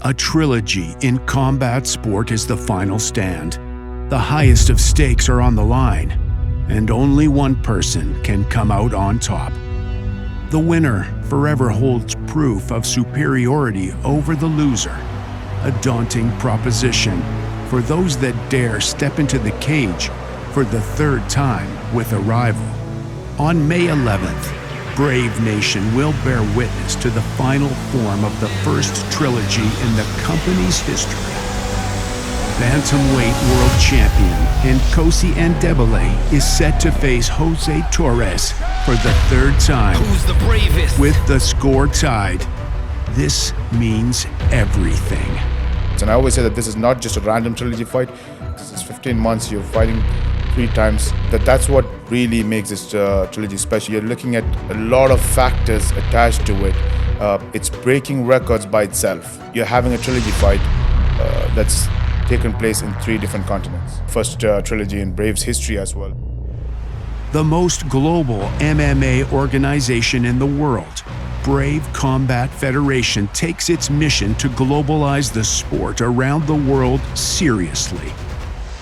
A trilogy in combat sport is the final stand. The highest of stakes are on the line, and only one person can come out on top. The winner forever holds proof of superiority over the loser, a daunting proposition for those that dare step into the cage for the third time with a rival. On May 11th, Brave Nation will bear witness to the final form of the first trilogy in the company's history. Bantamweight world champion Nkosi Andebele is set to face Jose Torres for the third time. Who's the bravest? With the score tied, this means everything. And I always say that this is not just a random trilogy fight. This is 15 months, you're fighting 3 times. That's what really makes this trilogy special. You're looking at a lot of factors attached to it. It's breaking records by itself. You're having a trilogy fight that's taken place in 3 different continents. First trilogy in Brave's history as well. The most global MMA organization in the world, Brave Combat Federation, takes its mission to globalize the sport around the world seriously.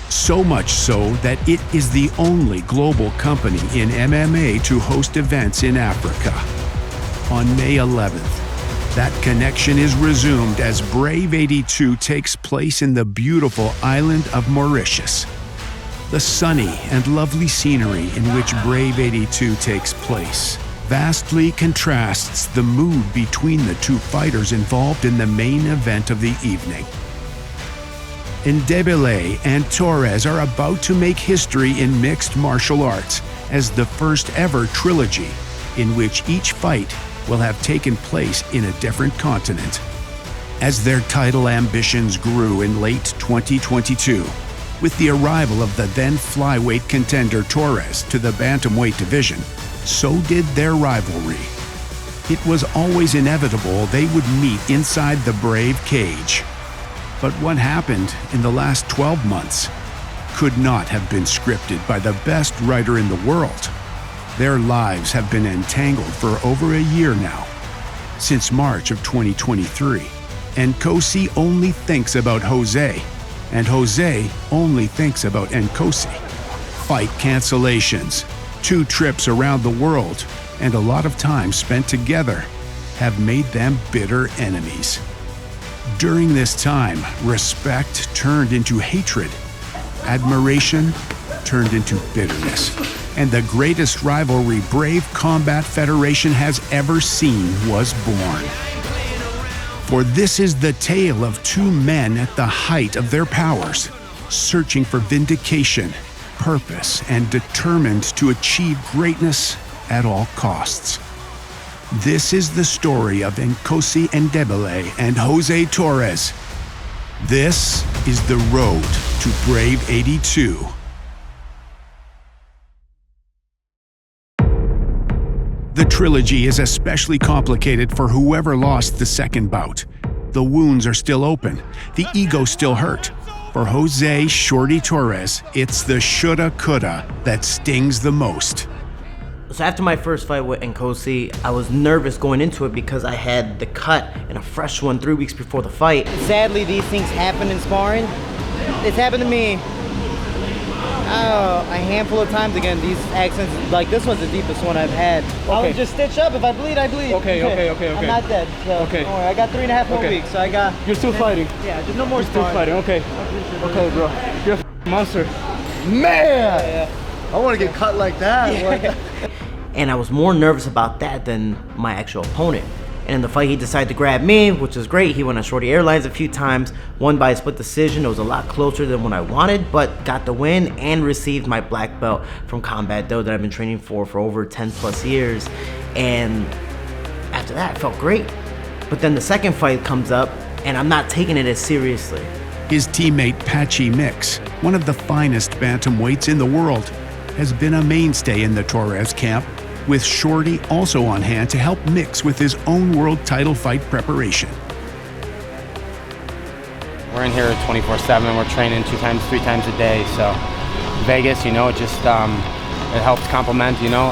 So much so that it is the only global company in MMA to host events in Africa. On May 11th, that connection is resumed as Brave 82 takes place in the beautiful island of Mauritius. The sunny and lovely scenery in which Brave 82 takes place vastly contrasts the mood between the 2 fighters involved in the main event of the evening. Andebele and Torres are about to make history in mixed martial arts as the first ever trilogy in which each fight will have taken place in a different continent. As their title ambitions grew in late 2022, with the arrival of the then flyweight contender Torres to the bantamweight division, so did their rivalry. It was always inevitable they would meet inside the Brave cage. But what happened in the last 12 months could not have been scripted by the best writer in the world. Their lives have been entangled for over a year now. Since March of 2023, Nkosi only thinks about Jose, and Jose only thinks about Nkosi. Fight cancellations, 2 trips around the world, and a lot of time spent together have made them bitter enemies. During this time, respect turned into hatred, admiration turned into bitterness, and the greatest rivalry Brave Combat Federation has ever seen was born. For this is the tale of 2 men at the height of their powers, searching for vindication, purpose, and determined to achieve greatness at all costs. This is the story of Nkosi Andebele and Jose Torres. This is the road to Brave 82. The trilogy is especially complicated for whoever lost the second bout. The wounds are still open, the ego still hurt. For Jose "Shorty" Torres, it's the shoulda-coulda that stings the most. So after my first fight with Nkosi, I was nervous going into it because I had the cut and a fresh one 3 weeks before the fight. Sadly, these things happen in sparring. It's happened to me a handful of times again. These accidents, like this one's the deepest one I've had. Okay. I would just stitch up. If I bleed, I bleed. Okay. I'm not dead. So okay. Don't worry. I got 3.5 more weeks, so I got... You're still fighting? Yeah, just no more You're still fighting, okay. Okay, bro. You're a monster. Man! Yeah. I want to get cut like that. Yeah. And I was more nervous about that than my actual opponent. And in the fight, he decided to grab me, which was great. He went on Shorty Airlines a few times, won by a split decision. It was a lot closer than what I wanted, but got the win and received my black belt from Combat Do that I've been training for over 10 plus years. And after that, it felt great. But then the second fight comes up, and I'm not taking it as seriously. His teammate Patchy Mix, one of the finest bantamweights in the world, has been a mainstay in the Torres camp, with Shorty also on hand to help Mix with his own world title fight preparation. We're in here 24/7. We're training 2 times, 3 times a day. So Vegas, you know, just it helped complement, you know,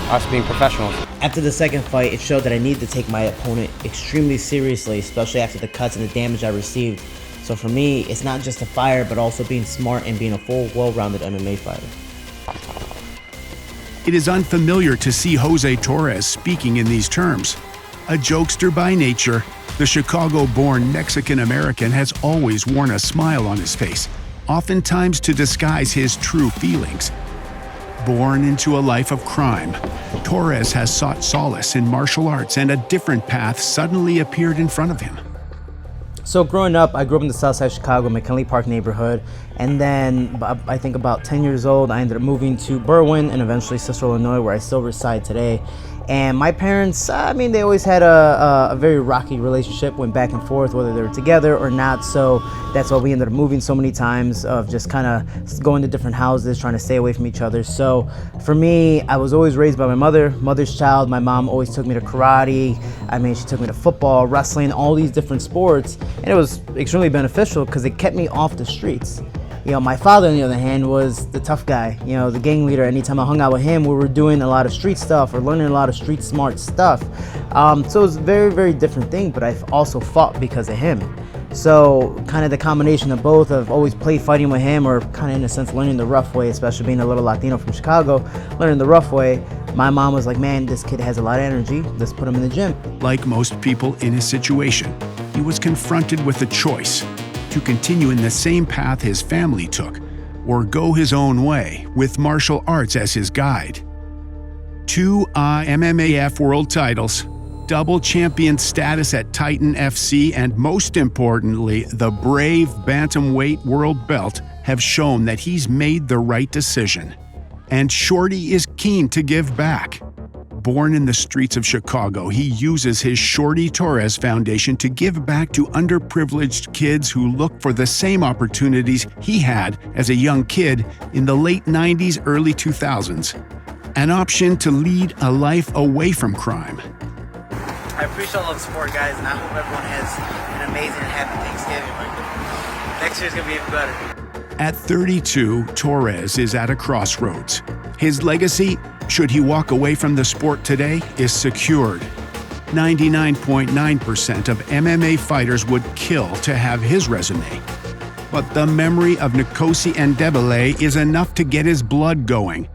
us being professionals. After the second fight, it showed that I need to take my opponent extremely seriously, especially after the cuts and the damage I received. So for me, it's not just a fighter, but also being smart and being a full, well-rounded MMA fighter. It is unfamiliar to see Jose Torres speaking in these terms. A jokester by nature, the Chicago-born Mexican-American has always worn a smile on his face, oftentimes to disguise his true feelings. Born into a life of crime, Torres has sought solace in martial arts, and a different path suddenly appeared in front of him. So growing up, I grew up in the south side of Chicago, McKinley Park neighborhood, and then I think about 10 years old, I ended up moving to Berwyn and eventually Cicero, Illinois, where I still reside today. And my parents, I mean, they always had a very rocky relationship, went back and forth, whether they were together or not. So that's why we ended up moving so many times, of just kind of going to different houses, trying to stay away from each other. So for me, I was always raised by my mother's child. My mom always took me to karate. I mean, she took me to football, wrestling, all these different sports. And it was extremely beneficial because it kept me off the streets. You know, my father, on the other hand, was the tough guy, you know, the gang leader. Anytime I hung out with him, we were doing a lot of street stuff or learning a lot of street smart stuff. So it was a very, very different thing, but I've also fought because of him. So kind of the combination of both, of always played fighting with him, or kind of in a sense learning the rough way, especially being a little Latino from Chicago, learning the rough way. My mom was like, man, this kid has a lot of energy, let's put him in the gym. Like most people in his situation, he was confronted with a choice: to continue in the same path his family took, or go his own way with martial arts as his guide. 2 MMAF world titles, double champion status at Titan FC, and most importantly, the Brave Bantamweight world belt have shown that he's made the right decision. And Shorty is keen to give back. Born in the streets of Chicago, he uses his Shorty Torres Foundation to give back to underprivileged kids who look for the same opportunities he had as a young kid in the late 90s, early 2000s. An option to lead a life away from crime. I appreciate all the support, guys, and I hope everyone has an amazing and happy Thanksgiving. Next year's gonna be even better. At 32, Torres is at a crossroads. His legacy, should he walk away from the sport today, is secured. 99.9% of MMA fighters would kill to have his resume. But the memory of Nkosi Ndebele is enough to get his blood going.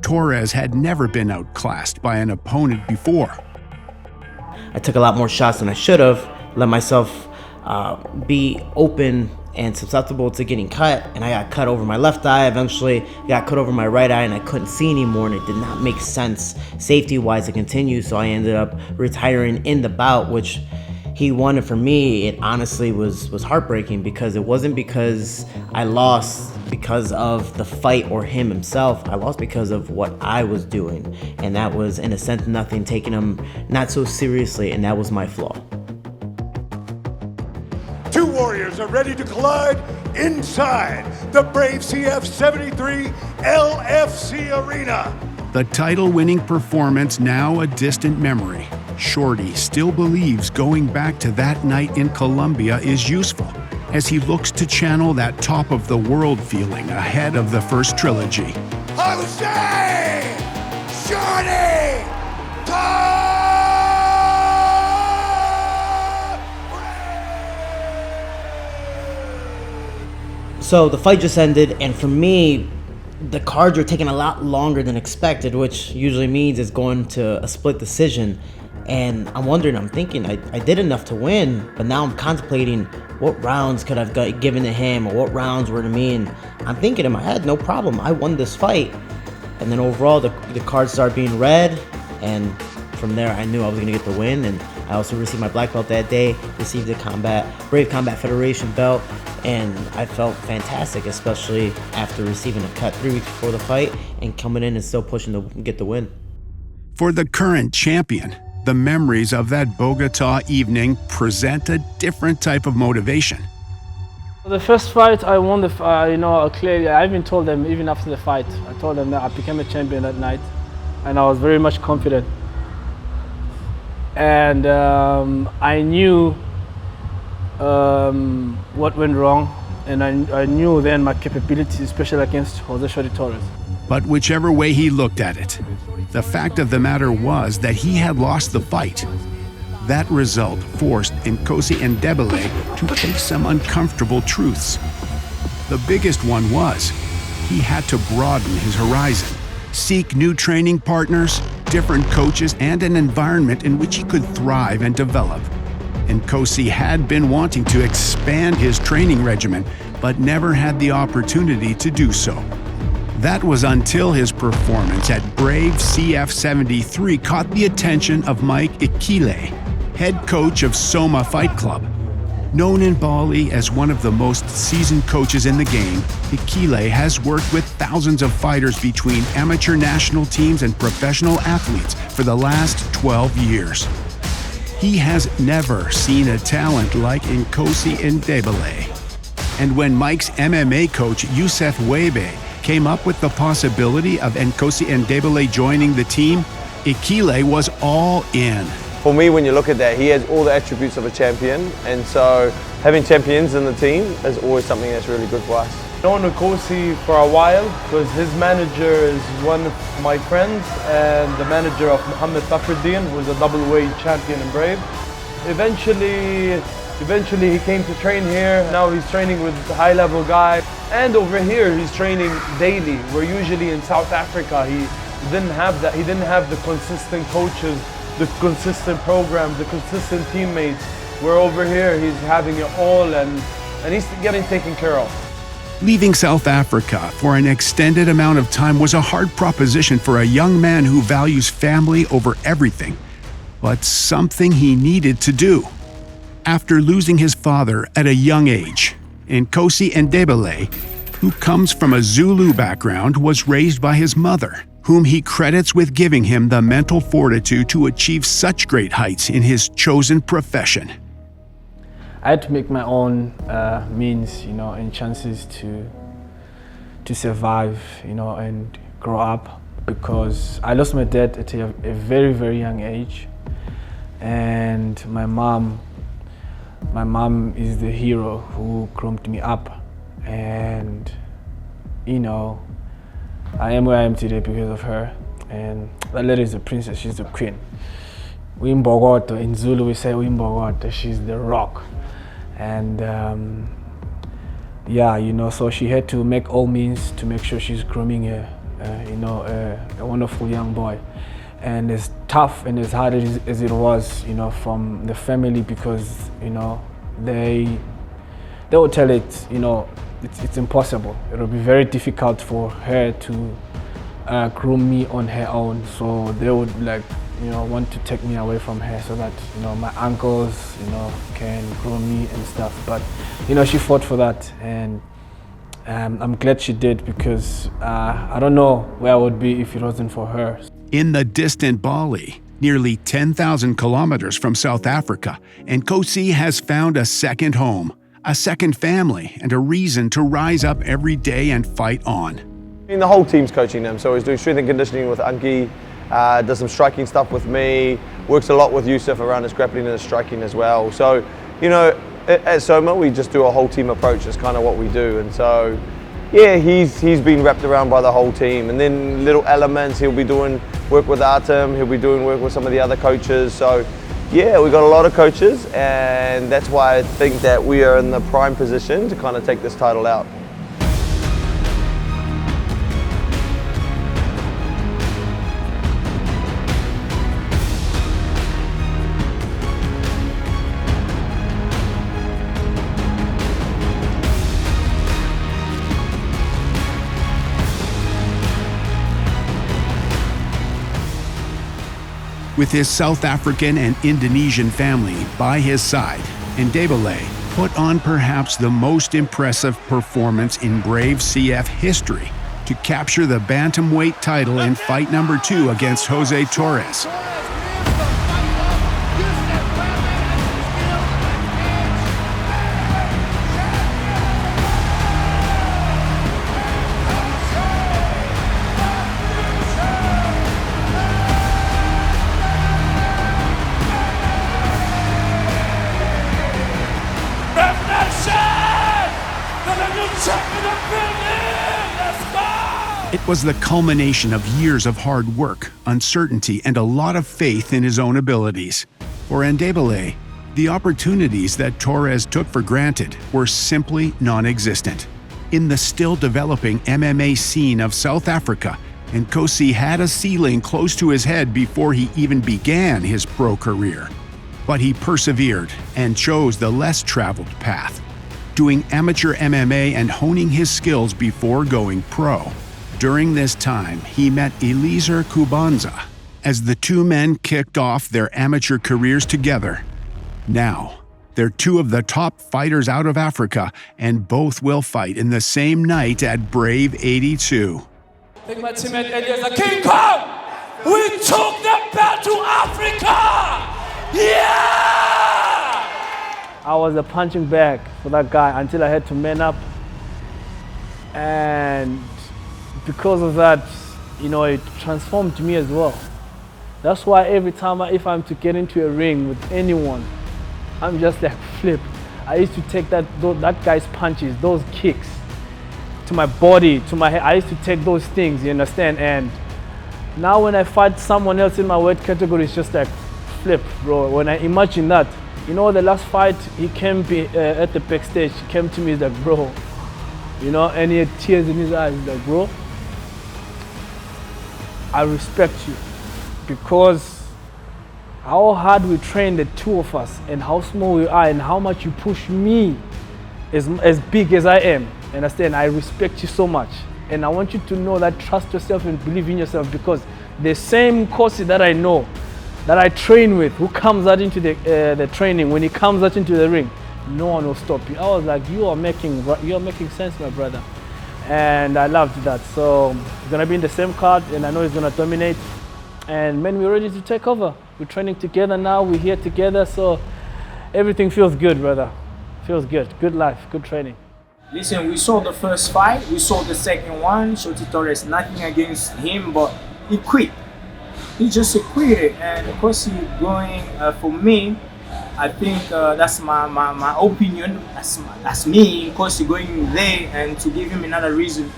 Torres had never been outclassed by an opponent before. I took a lot more shots than I should have, let myself be open and susceptible to getting cut, and I got cut over my left eye, eventually got cut over my right eye, and I couldn't see anymore, and it did not make sense safety-wise to continue, so I ended up retiring in the bout, which he won. And for me, it honestly was heartbreaking, because it wasn't because I lost because of the fight or him himself. I lost because of what I was doing, and that was, in a sense, nothing, taking him not so seriously, and that was my flaw. Two warriors are ready to collide inside the Brave CF 73 LFC Arena. The title-winning performance now a distant memory. Shorty still believes going back to that night in Colombia is useful, as he looks to channel that top-of-the-world feeling ahead of the first trilogy. Jose Shorty So the fight just ended, and for me, the cards are taking a lot longer than expected, which usually means it's going to a split decision. And I'm wondering, I'm thinking, I did enough to win, but now I'm contemplating what rounds could I've given to him, or what rounds were to me. And I'm thinking in my head, no problem, I won this fight. And then overall, the cards start being read, and from there, I knew I was going to get the win. And I also received my black belt that day, received the Brave Combat Federation belt, and I felt fantastic, especially after receiving a cut 3 weeks before the fight and coming in and still pushing to get the win. For the current champion, the memories of that Bogota evening present a different type of motivation. The first fight, I won clearly. I even told them, even after the fight, I told them that I became a champion that night, and I was very much confident. And I knew what went wrong, and I knew then my capabilities, especially against Jose Shorty Torres. But whichever way he looked at it, the fact of the matter was that he had lost the fight. That result forced Nkosi Ndebele to face some uncomfortable truths. The biggest one was he had to broaden his horizon, seek new training partners, different coaches, and an environment in which he could thrive and develop. Nkosi had been wanting to expand his training regimen, but never had the opportunity to do so. That was until his performance at Brave CF73 caught the attention of Mike Ikile, head coach of Soma Fight Club. Known in Bali as one of the most seasoned coaches in the game, Ikile has worked with thousands of fighters between amateur national teams and professional athletes for the last 12 years. He has never seen a talent like Nkosi Ndebele. And when Mike's MMA coach Youssef Webe came up with the possibility of Nkosi Ndebele joining the team, Ikile was all in. For me, when you look at that, he has all the attributes of a champion, and so having champions in the team is always something that's really good for us. I've known Nkosi for a while because his manager is one of my friends and the manager of Mohammed Fakhruddin, who is a double-weight champion in Brave. Eventually he came to train here. Now he's training with a high-level guy. And over here he's training daily, where usually in South Africa he didn't have that. He didn't have the consistent coaches, the consistent programs, the consistent teammates. Where over here he's having it all and he's getting taken care of. Leaving South Africa for an extended amount of time was a hard proposition for a young man who values family over everything, but something he needed to do. After losing his father at a young age, Nkosi Ndebele, who comes from a Zulu background, was raised by his mother, whom he credits with giving him the mental fortitude to achieve such great heights in his chosen profession. I had to make my own means, and chances to survive, and grow up, because I lost my dad at a very, very young age, and my mom is the hero who groomed me up, and I am where I am today because of her. And that lady is a princess, she's the queen. Uyimbokodo, in Zulu we say Uyimbokodo, she's the rock. And so she had to make all means to make sure she's grooming a wonderful young boy. And as tough and as hard as it was, from the family, because they would tell it, it's impossible. It would be very difficult for her to groom me on her own. So they would want to take me away from her so that my uncles can groom me and stuff. But she fought for that, and I'm glad she did, because I don't know where I would be if it wasn't for her. In the distant Bali, nearly 10,000 kilometers from South Africa, Nkosi has found a second home, a second family, and a reason to rise up every day and fight on. The whole team's coaching them, so he's doing strength and conditioning with Anki, does some striking stuff with me, works a lot with Youssef around his grappling and his striking as well. So, at Soma we just do a whole team approach. That's kind of what we do, and so yeah, he's been wrapped around by the whole team. And then little elements, he'll be doing work with Artem, he'll be doing work with some of the other coaches. So yeah, we got a lot of coaches, and that's why I think that we are in the prime position to kind of take this title out. With his South African and Indonesian family by his side, Ndebele put on perhaps the most impressive performance in Brave CF history to capture the bantamweight title in fight number 2 against Jose Torres. Champion of building! Let's go! It was the culmination of years of hard work, uncertainty, and a lot of faith in his own abilities. For Ndebele, the opportunities that Torres took for granted were simply non-existent. In the still-developing MMA scene of South Africa, Nkosi had a ceiling close to his head before he even began his pro career. But he persevered and chose the less traveled path, doing amateur MMA and honing his skills before going pro. During this time, he met Eliezer Kubanza as the two men kicked off their amateur careers together. Now, they're two of the top fighters out of Africa, and both will fight in the same night at Brave 82. Take my teammate Eliezer. King Kong! We took the belt to Africa! Yeah! I was a punching bag for that guy until I had to man up. And because of that, you know, it transformed me as well. That's why every time if I'm to get into a ring with anyone, I'm just like flip. I used to take that guy's punches, those kicks, to my body, to my head. I used to take those things, you understand? And now when I fight someone else in my weight category, it's just like flip, bro. When I imagine that, you know, the last fight, he came at the backstage, he came to me, he's like, bro, you know, and he had tears in his eyes, he's like, bro, I respect you, because how hard we train, the two of us, and how small we are, and how much you push me as big as I am. Understand? I respect you so much, and I want you to know that trust yourself and believe in yourself, because the same coach that I know, that I train with, who comes out into the training, when he comes out into the ring, no one will stop you. I was like, you are making sense, my brother. And I loved that. So he's gonna be in the same card, and I know he's gonna dominate. And man, we're ready to take over. We're training together now, we're here together, so everything feels good, brother. Feels good. Good life, good training. Listen, we saw the first fight, we saw the second one. Shorty Torres, nothing against him, but he quit. He just quit, and of course he's going, for me, I think that's my opinion. That's me. Of course, going there and to give him another reason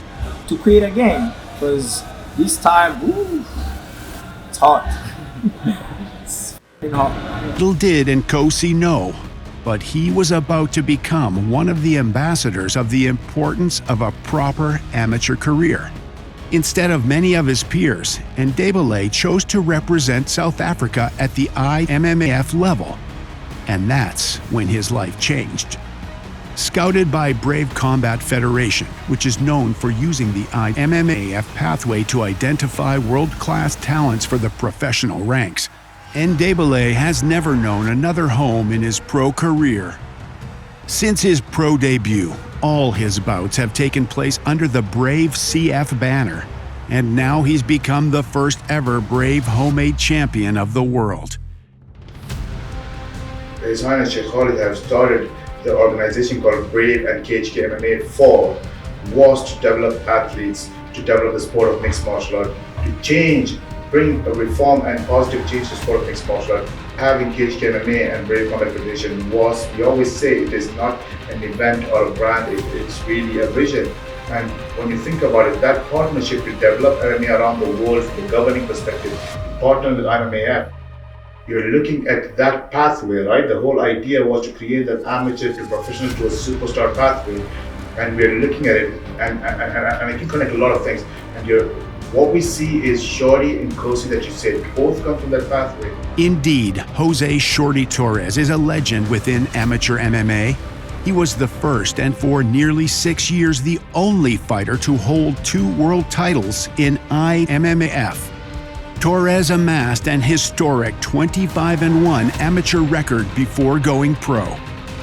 to quit again, because this time, ooh, it's hot. It's hot. Little did Nkosi know, but he was about to become one of the ambassadors of the importance of a proper amateur career. Instead of many of his peers, Ndebele chose to represent South Africa at the IMMAF level. And that's when his life changed. Scouted by Brave Combat Federation, which is known for using the IMMAF pathway to identify world-class talents for the professional ranks, Ndebele has never known another home in his pro career. Since his pro debut, all his bouts have taken place under the Brave CF banner, and now he's become the first ever Brave homemade champion of the world. His Highness Sheikh Khalid have started the organization called Brave and KHK MMA for was to develop athletes, to develop the sport of mixed martial art, to change, bring a reform and positive change to the sport of mixed martial art. Having KHK MMA and Brave Combat Federation was, we always say, it is not an event or a brand, it's really a vision. And when you think about it, that partnership to develop MMA around the world from a governing perspective, partner with IMMAF, you're looking at that pathway, right? The whole idea was to create that amateur to professional to a superstar pathway, and we're looking at it, and I can connect a lot of things. And what we see is Shorty and Nkosi that you said, both come from that pathway. Indeed, Jose "Shorty" Torres is a legend within amateur MMA. He was the first and for nearly 6 years the only fighter to hold 2 world titles in IMMAF. Torres amassed an historic 25-1 amateur record before going pro.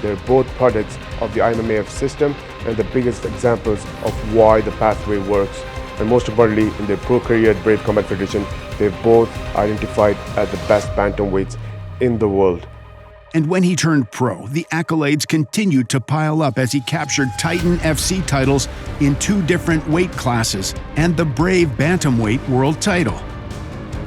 They're both products of the IMMAF system and the biggest examples of why the pathway works. And most importantly, in their pro career at Brave Combat Federation, they've both identified as the best bantamweights in the world. And when he turned pro, the accolades continued to pile up as he captured Titan FC titles in 2 different weight classes and the Brave Bantamweight world title.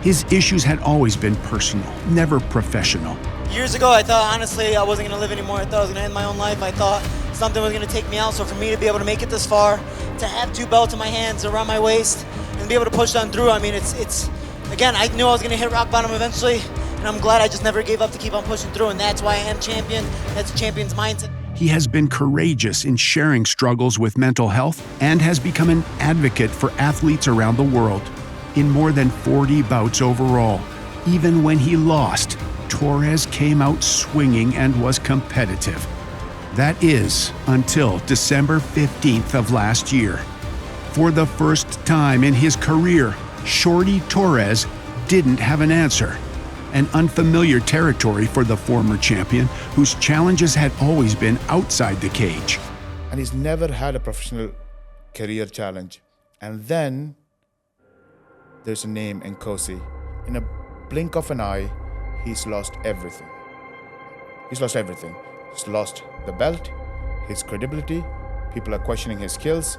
His issues had always been personal, never professional. Years ago, I thought, honestly, I wasn't going to live anymore. I thought I was going to end my own life. I thought something was gonna take me out. So for me to be able to make it this far, to have 2 belts in my hands around my waist, and be able to push on through, I mean, it's again, I knew I was gonna hit rock bottom eventually, and I'm glad I just never gave up to keep on pushing through, and that's why I am champion. That's a champion's mindset. He has been courageous in sharing struggles with mental health and has become an advocate for athletes around the world. In more than 40 bouts overall, even when he lost, Torres came out swinging and was competitive. That is, until December 15th of last year. For the first time in his career, Shorty Torres didn't have an answer. An unfamiliar territory for the former champion, whose challenges had always been outside the cage. And he's never had a professional career challenge. And then there's a name in Nkosi. In a blink of an eye, he's lost everything. He's lost everything. He's lost the belt, his credibility. People are questioning his skills,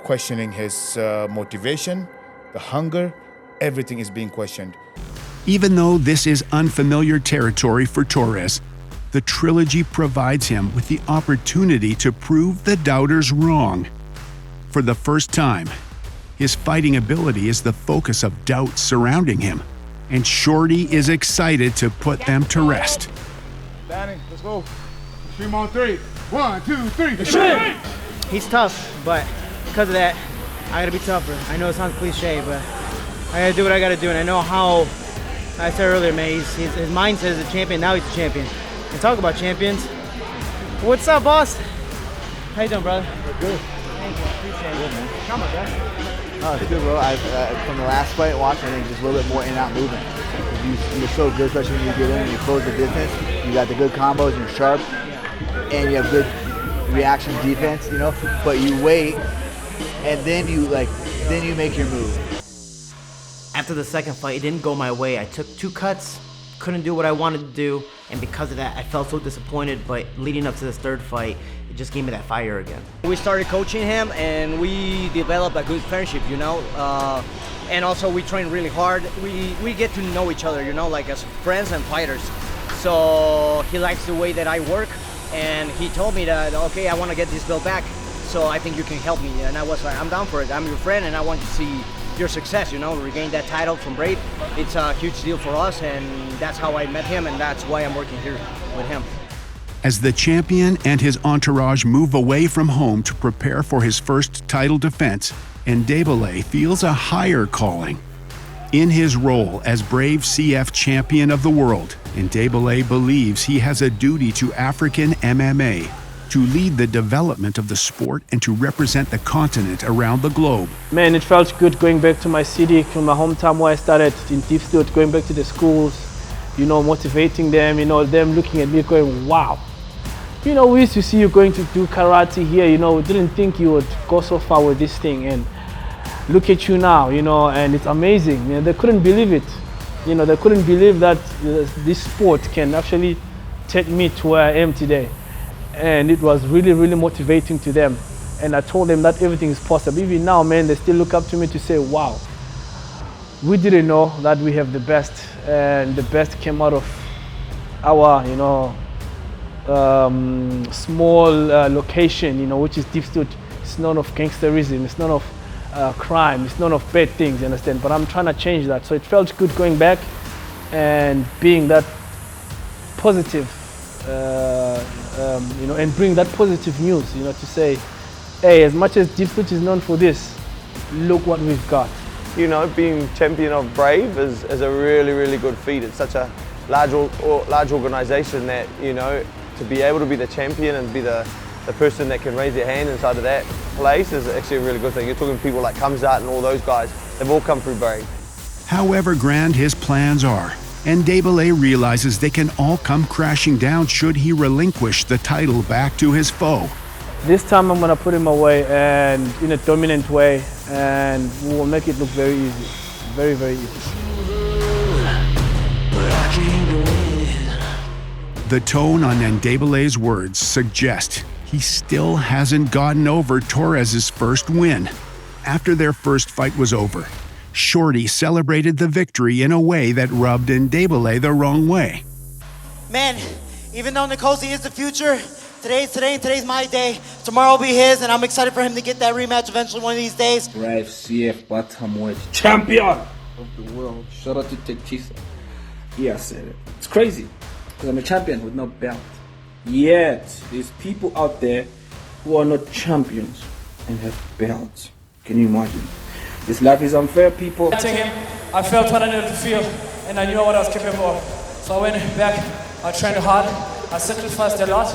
questioning his motivation, the hunger. Everything is being questioned. Even though this is unfamiliar territory for Torres, the trilogy provides him with the opportunity to prove the doubters wrong. For the first time, his fighting ability is the focus of doubts surrounding him, and Shorty is excited to put them to rest. Danny, let's go. Stream on 3. 1, 2, 3. He's tough, but because of that, I gotta be tougher. I know it sounds cliche, but I gotta do what I gotta do, and I know how. I said earlier, man, his mindset is a champion. Now he's a champion. And talk about champions. What's up, boss? How you doing, brother? Good. Thank you. Appreciate it, man. Come on, guys. Oh, it's good, bro. From the last fight, watching, I think just a little bit more in and out movement. You're so good, especially when you get in and you close the distance. You got the good combos, you're sharp, and you have good reaction defense, you know. But you wait, and then you make your move. After the second fight, it didn't go my way. I took 2 cuts, couldn't do what I wanted to do, and because of that, I felt so disappointed, but leading up to this 3rd fight, it just gave me that fire again. We started coaching him, and we developed a good friendship, you know, and also we train really hard. We get to know each other, you know, like as friends and fighters. So he likes the way that I work, and he told me that, okay, I want to get this belt back, so I think you can help me, and I was like, I'm down for it. I'm your friend, and I want to see your success, you know, regain that title from Brave. It's a huge deal for us, and that's how I met him, and that's why I'm working here with him. As the champion and his entourage move away from home to prepare for his first title defense, Ndebele feels a higher calling. In his role as Brave CF champion of the world, Ndebele believes he has a duty to African MMA to lead the development of the sport and to represent the continent around the globe. Man, it felt good going back to my city, from my hometown where I started in Diepsloot, going back to the schools, you know, motivating them, you know, them looking at me going, wow. You know, we used to see you going to do karate here, you know, we didn't think you would go so far with this thing, and look at you now, you know, and it's amazing. You know, they couldn't believe it. You know, they couldn't believe that this sport can actually take me to where I am today. And it was really, really motivating to them. And I told them that everything is possible. Even now, man, they still look up to me to say, wow, we didn't know that we have the best, and the best came out of our, you know, small location, you know, which is Diepsloot. It's none of gangsterism, it's none of crime, it's none of bad things, you understand? But I'm trying to change that. So it felt good going back and being that positive, you know, and bring that positive news, you know, to say, hey, as much as Diepsloot is known for this, look what we've got. You know, being champion of Brave is a really, really good feat. It's such a large organisation that, you know, to be able to be the champion and be the person that can raise their hand inside of that place is actually a really good thing. You're talking people like Kamzat and all those guys, they've all come through Brave. However grand his plans are, Ndebele realizes they can all come crashing down should he relinquish the title back to his foe. This time I'm gonna put him away, and in a dominant way, and we will make it look very easy. Very, very easy. The tone on Ndebele's words suggest he still hasn't gotten over Torres' first win. After their first fight was over, Shorty celebrated the victory in a way that rubbed Ndebele the wrong way. Man, even though Nkosi is the future, Today's my day. Tomorrow will be his, and I'm excited for him to get that rematch eventually one of these days. Crave CF bantamweight champion of the world. Shout out to Tequisa. Yeah, I said it. It's crazy because I'm a champion with no belt. Yet there's people out there who are not champions and have belts. Can you imagine? This life is unfair, people. Him, I felt what I needed to feel, and I knew what I was capable of. So I went back, I trained hard, I sacrificed a lot,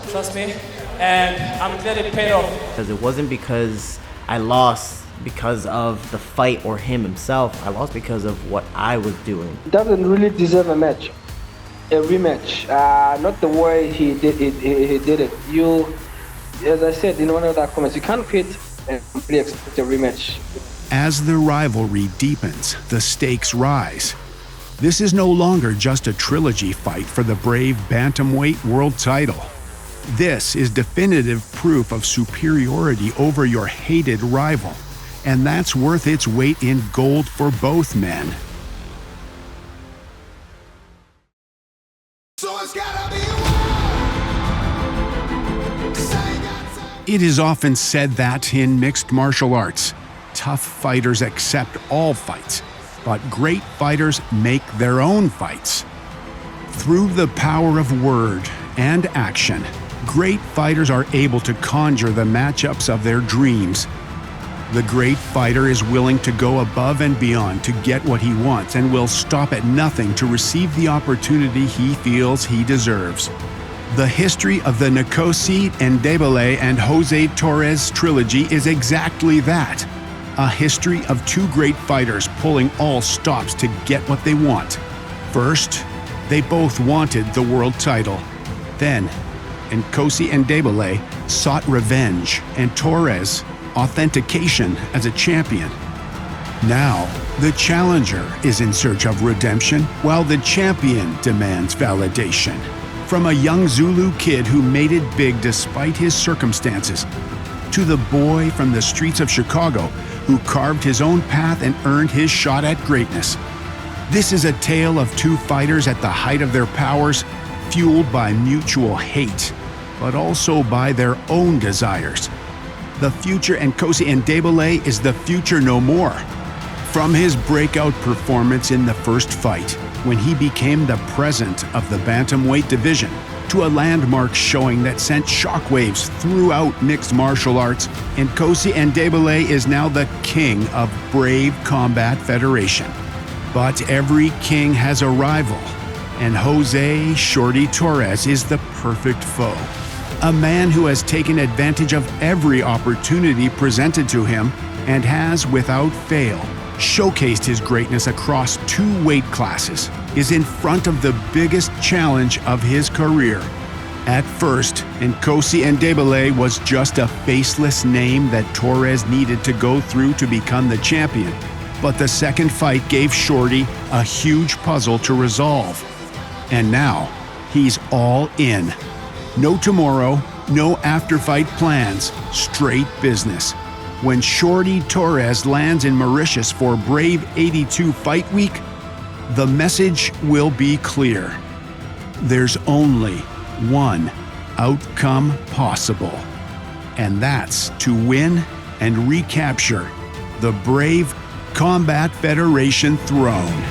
trust me, and I'm glad it paid off. Because it wasn't because I lost because of the fight or him himself. I lost because of what I was doing. He doesn't really deserve a match, a rematch. Not the way he did it. He did it. You, as I said in one of the comments, you can't quit and really expect a rematch. As the rivalry deepens, the stakes rise. This is no longer just a trilogy fight for the Brave Bantamweight World title. This is definitive proof of superiority over your hated rival, and that's worth its weight in gold for both men. It is often said that in mixed martial arts, tough fighters accept all fights, but great fighters make their own fights. Through the power of word and action, great fighters are able to conjure the matchups of their dreams. The great fighter is willing to go above and beyond to get what he wants and will stop at nothing to receive the opportunity he feels he deserves. The history of the Nkosi Ndebele and Jose Torres trilogy is exactly that. A history of two great fighters pulling all stops to get what they want. First, they both wanted the world title. Then, Nkosi Ndebele sought revenge, and Torres authentication as a champion. Now, the challenger is in search of redemption, while the champion demands validation. From a young Zulu kid who made it big despite his circumstances, to the boy from the streets of Chicago who carved his own path and earned his shot at greatness. This is a tale of two fighters at the height of their powers, fueled by mutual hate, but also by their own desires. The future Nkosi Ndebele is the future no more. From his breakout performance in the first fight, when he became the present of the bantamweight division, to a landmark showing that sent shockwaves throughout mixed martial arts, Nkosi Ndebele is now the king of Brave Combat Federation. But every king has a rival, and Jose "Shorty" Torres is the perfect foe. A man who has taken advantage of every opportunity presented to him and has, without fail, showcased his greatness across two weight classes, is in front of the biggest challenge of his career. At first, Nkosi Ndebele was just a faceless name that Torres needed to go through to become the champion. But the second fight gave Shorty a huge puzzle to resolve. And now, he's all in. No tomorrow, no after-fight plans, straight business. When Shorty Torres lands in Mauritius for Brave 82 Fight Week, the message will be clear. There's only one outcome possible, and that's to win and recapture the Brave Combat Federation throne.